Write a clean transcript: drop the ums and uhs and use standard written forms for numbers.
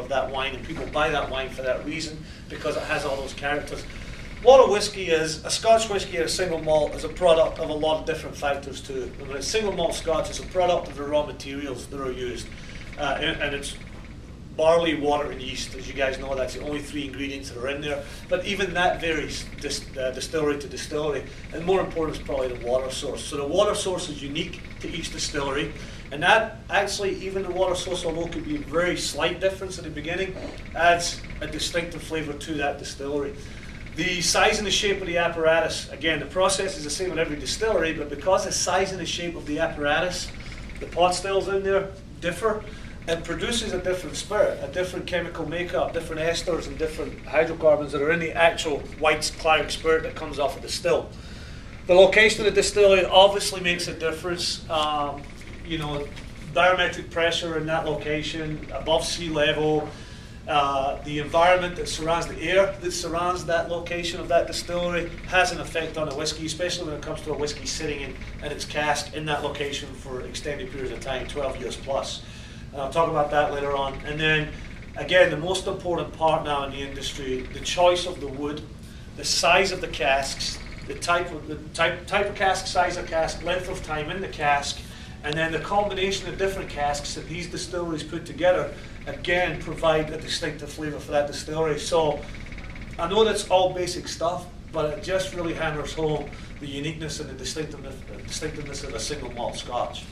of that wine, and people buy that wine for that reason, because it has all those characters. What a whiskey is, a Scotch whiskey or a single malt is a product of a lot of different factors too. When it's single malt Scotch, it's a product of the raw materials that are used. And it's barley, water, and yeast. As you guys know, that's the only 3 ingredients that are in there. But even that varies distillery to distillery. And more important is probably the water source. So the water source is unique to each distillery. And that actually, even the water source, although it could be a very slight difference at the beginning, adds a distinctive flavour to that distillery. The size and the shape of the apparatus, again, the process is the same at every distillery, but because the size and the shape of the apparatus, the pot stills in there differ, it produces a different spirit, a different chemical makeup, different esters and different hydrocarbons that are in the actual white claric spirit that comes off of the still. The location of the distillery obviously makes a difference. You know, barometric pressure in that location, above sea level, the environment that surrounds the air that surrounds that location of that distillery has an effect on a whiskey, especially when it comes to a whiskey sitting in its cask in that location for extended periods of time, 12 years plus. I'll talk about that later on. And then, again, the most important part now in the industry, the choice of the wood, the size of the casks, the type of cask, size of cask, length of time in the cask, and then the combination of different casks that these distilleries put together, again, provide a distinctive flavour for that distillery. So I know that's all basic stuff, but it just really hammers home the uniqueness and the distinctiveness of a single malt Scotch.